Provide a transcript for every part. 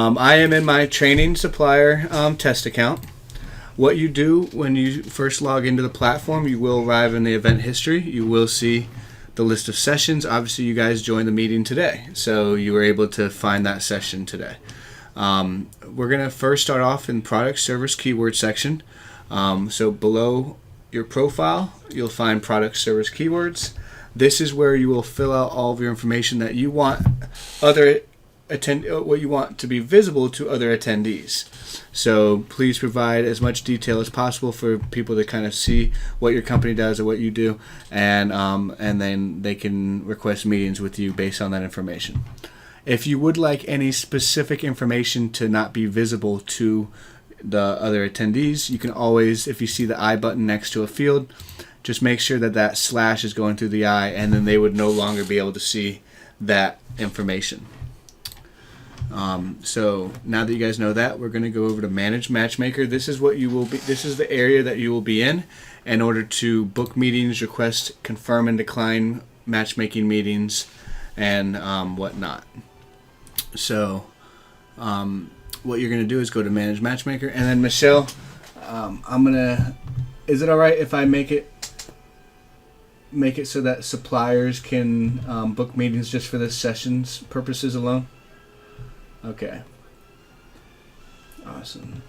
I am in my training supplier test account. What you do when you first log into the platform, you will arrive in the event history. You will see the list of sessions. Obviously, you guys joined the meeting today, so you were able to find that session today. We're going to first start off in product service keyword section. So below your profile, you'll find product service keywords. This is where you will fill out all of your information that you want what you want to be visible to other attendees. So please provide as much detail as possible for people to kind of see what your company does or what you do, and then they can request meetings with you based on that information. If you would like any specific information to not be visible to the other attendees, you can always, if you see the I button next to a field, just make sure that that slash is going through the I, and then they would no longer be able to see that information. So now that you guys know that, we're going to go over to Manage Matchmaker. This is what you will be. This is the area that you will be in order to book meetings, request, confirm, and decline matchmaking meetings, and whatnot. So what you're going to do is go to Manage Matchmaker, and then Michelle, is it all right if I make it so that suppliers can book meetings just for the sessions purposes alone? Okay. Awesome.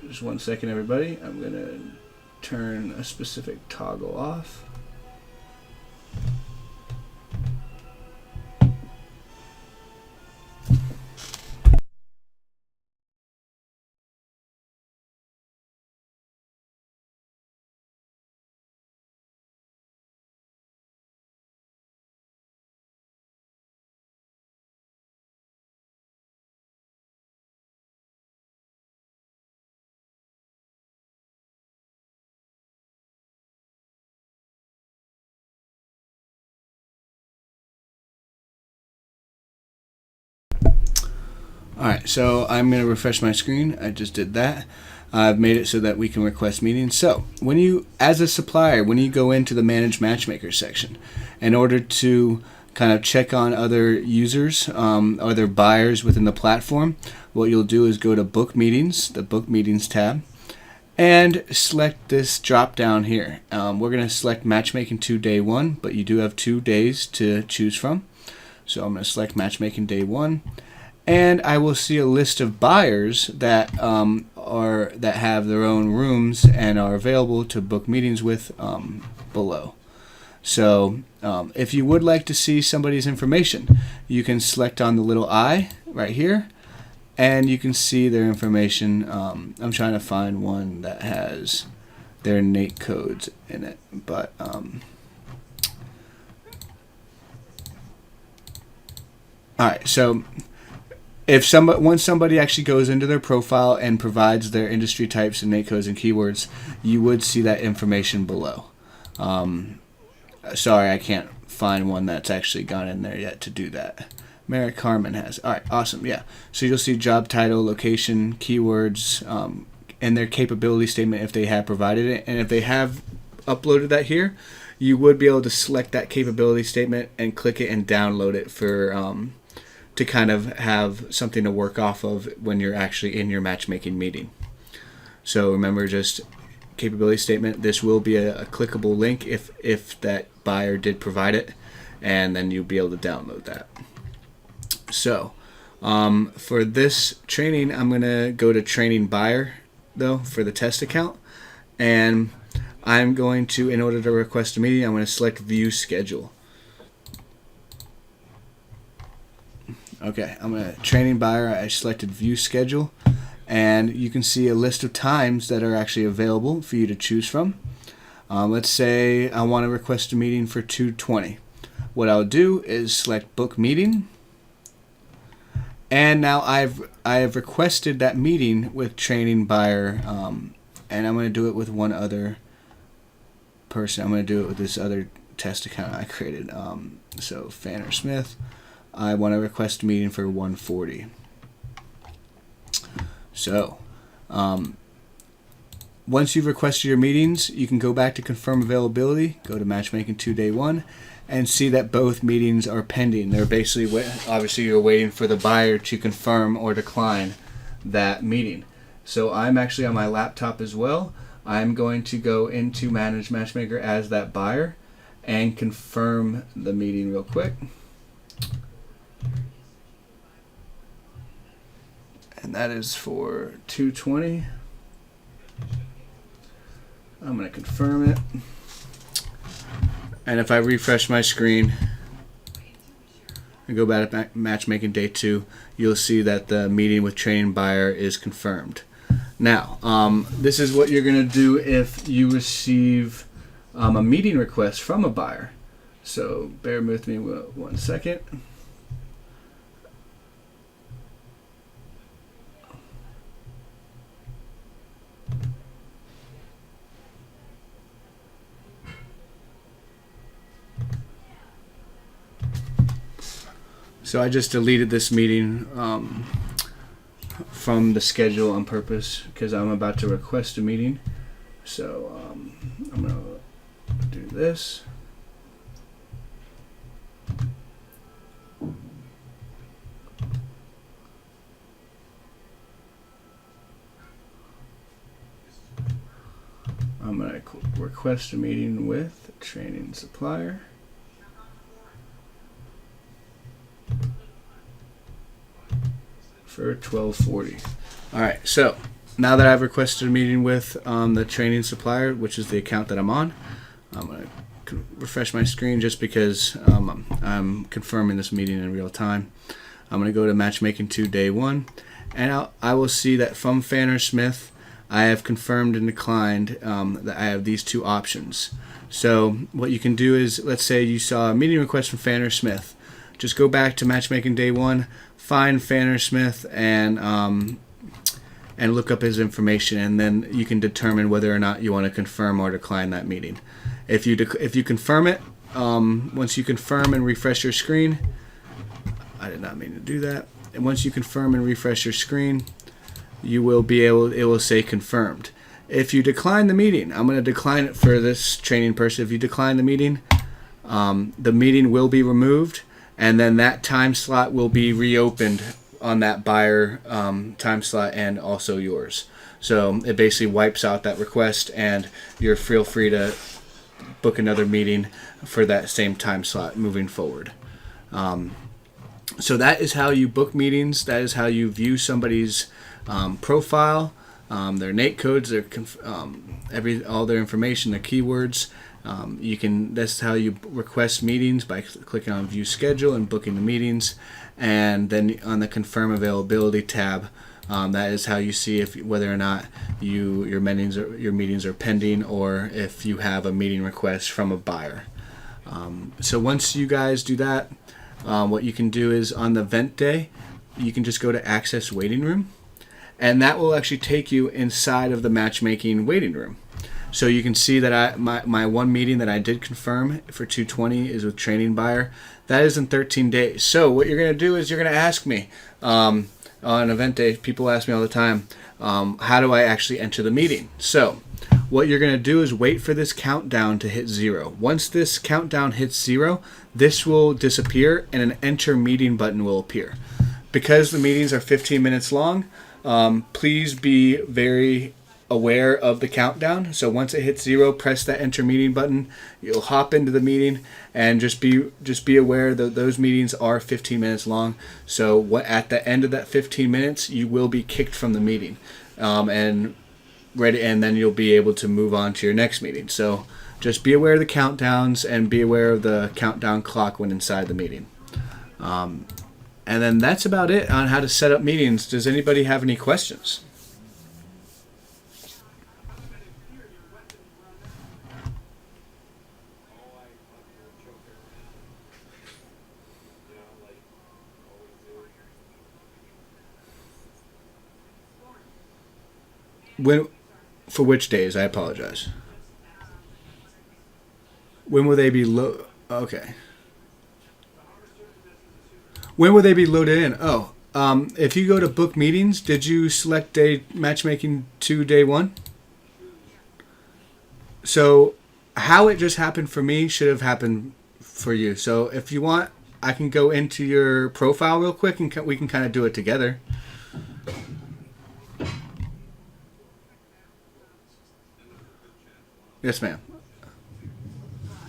Just 1 second, everybody. I'm going to turn a specific toggle off. Alright, so I'm going to refresh my screen. I just did that. I've made it so that we can request meetings. So, when you, as a supplier, when you go into the Manage Matchmaker section, in order to kind of check on other users, other buyers within the platform, what you'll do is go to Book Meetings, the Book Meetings tab, and select this drop down here. We're going to select Matchmaking to Day 1, but you do have 2 days to choose from. So I'm going to select Matchmaking Day 1. And I will see a list of buyers that that have their own rooms and are available to book meetings with below. So if you would like to see somebody's information, you can select on the little I right here, and you can see their information. I'm trying to find one that has their NAIC codes in it, but all right, so once somebody actually goes into their profile and provides their industry types and NAIC codes and keywords, you would see that information below. Sorry, I can't find one that's actually gone in there yet to do that. Mary Carmen has. All right, awesome, yeah. So you'll see job title, location, keywords, and their capability statement if they have provided it. And if they have uploaded that here, you would be able to select that capability statement and click it and download it for to kind of have something to work off of when you're actually in your matchmaking meeting. So remember, just capability statement. This will be a clickable link if that buyer did provide it, and then you'll be able to download that. So for this training, I'm going to go to Training Buyer, though, for the test account. And I'm going to, in order to request a meeting, I'm going to select View Schedule. Okay, I'm going to Training Buyer. I selected View Schedule, and you can see a list of times that are actually available for you to choose from. Let's say I want to request a meeting for 2:20. What I'll do is select Book Meeting, and now I have requested that meeting with Training Buyer, and I'm going to do it with one other person. I'm going to do it with this other test account I created. So Fanner Smith. I want to request a meeting for 1:40. So, once you've requested your meetings, you can go back to confirm availability, go to Matchmaking to Day 1, and see that both meetings are pending. They're basically, obviously you're waiting for the buyer to confirm or decline that meeting. So I'm actually on my laptop as well. I'm going to go into Manage Matchmaker as that buyer and confirm the meeting real quick. And that is for 2:20. I'm going to confirm it. And if I refresh my screen and go back to matchmaking day 2, you'll see that the meeting with training buyer is confirmed. Now, this is what you're going to do if you receive a meeting request from a buyer. So bear with me 1 second. So I just deleted this meeting from the schedule on purpose because I'm about to request a meeting. So I'm going to do this. I'm going to request a meeting with training supplier. For 12:40. All right, so now that I've requested a meeting with the training supplier, which is the account that I'm on, I'm going to refresh my screen just because I'm confirming this meeting in real time. I'm going to go to Matchmaking 2 Day 1, and I will see that from Fanner Smith, I have confirmed and declined that I have these two options. So what you can do is, let's say you saw a meeting request from Fanner Smith. Just go back to Matchmaking Day 1, find Fanner Smith, and look up his information, and then you can determine whether or not you want to confirm or decline that meeting. If you confirm it, once you confirm and refresh your screen, I did not mean to do that. And once you confirm and refresh your screen, you will be able. It will say confirmed. If you decline the meeting, I'm going to decline it for this training person. If you decline the meeting will be removed. And then that time slot will be reopened on that buyer time slot and also yours. So it basically wipes out that request, and you're feel free to book another meeting for that same time slot moving forward. So that is how you book meetings. That is how you view somebody's profile, their NAICS codes, their all their information, their keywords. That's how you request meetings, by clicking on View Schedule and booking the meetings, and then on the Confirm Availability tab, that is how you see whether or not your meetings are pending, or if you have a meeting request from a buyer. So once you guys do that, what you can do is on the event day, you can just go to Access Waiting Room, and that will actually take you inside of the matchmaking waiting room. So you can see that my one meeting that I did confirm for 2:20 is with training buyer. That is in 13 days. So what you're going to do is you're going to ask me on event day. People ask me all the time, how do I actually enter the meeting? So what you're going to do is wait for this countdown to hit 0. Once this countdown hits 0, this will disappear and an enter meeting button will appear. Because the meetings are 15 minutes long, please be very aware of the countdown. So once it hits 0, press that enter meeting button. You'll hop into the meeting, and just be aware that those meetings are 15 minutes long. So at the end of that 15 minutes, you will be kicked from the meeting, and then you'll be able to move on to your next meeting. So just be aware of the countdowns and be aware of the countdown clock when inside the meeting. And then that's about it on how to set up meetings. Does anybody have any questions? For which days? I apologize. When will they be Okay. When will they be loaded in? If you go to book meetings, did you select matchmaking 2 Day 1? So how it just happened for me should have happened for you. So if you want, I can go into your profile real quick and we can kind of do it together. Yes, ma'am.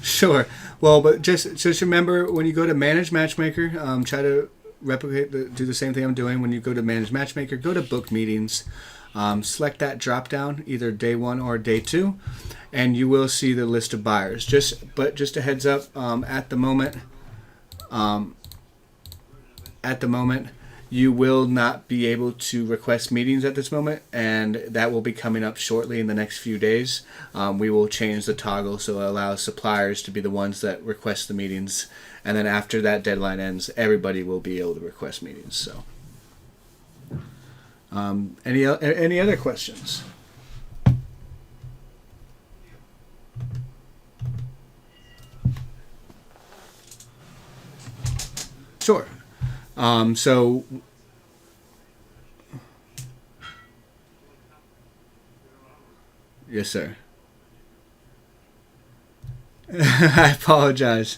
Sure. Well, but just remember when you go to Manage Matchmaker, try to do the same thing I'm doing. When you go to Manage Matchmaker, go to Book Meetings, select that drop down, either day 1 or day 2, and you will see the list of buyers. Just a heads up, at the moment, you will not be able to request meetings at this moment, and that will be coming up shortly in the next few days. We will change the toggle so it allows suppliers to be the ones that request the meetings, and then after that deadline ends, everybody will be able to request meetings. So, any other questions? Sure. So yes, sir. I apologize.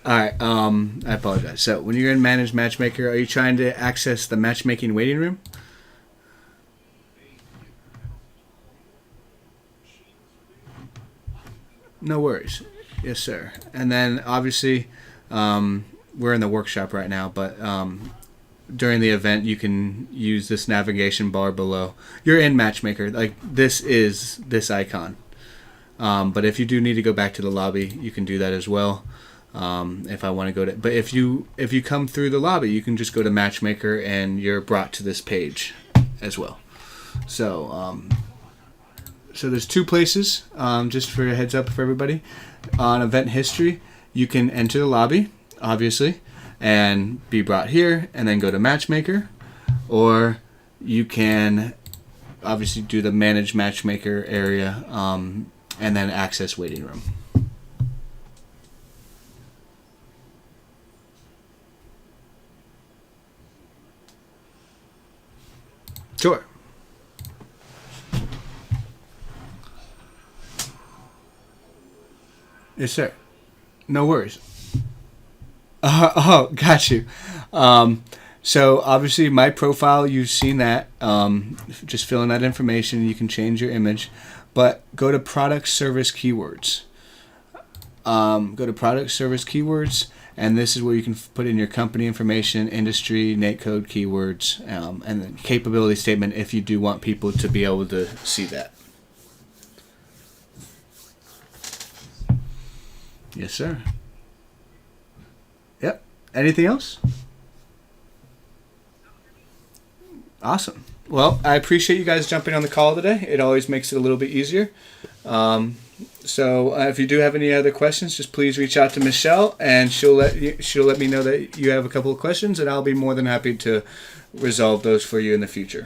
All right. I apologize. So when you're in Manage Matchmaker, are you trying to access the matchmaking waiting room? No worries. Yes, sir. And then obviously, we're in the workshop right now, but during the event, you can use this navigation bar below. You're in Matchmaker. Like, this is this icon. But if you do need to go back to the lobby, you can do that as well. If I want to go to, but if you come through the lobby, you can just go to Matchmaker and you're brought to this page as well. So, so there's 2 places, just for a heads up for everybody. On event history, you can enter the lobby, obviously, and be brought here, and then go to Matchmaker, or you can obviously do the Manage Matchmaker area, and then access waiting room. Sure. Yes, sir. No worries. Got you. So obviously my profile, you've seen that. Just fill in that information. You can change your image, but go to product service keywords. Go to product service keywords, and this is where you can put in your company information, industry, Nate code keywords, and then capability statement if you do want people to be able to see that. Yes, sir. Yep. Anything else? Awesome. Well, I appreciate you guys jumping on the call today. It always makes it a little bit easier. So if you do have any other questions, just please reach out to Michelle, and she'll let me know that you have a couple of questions, and I'll be more than happy to resolve those for you in the future.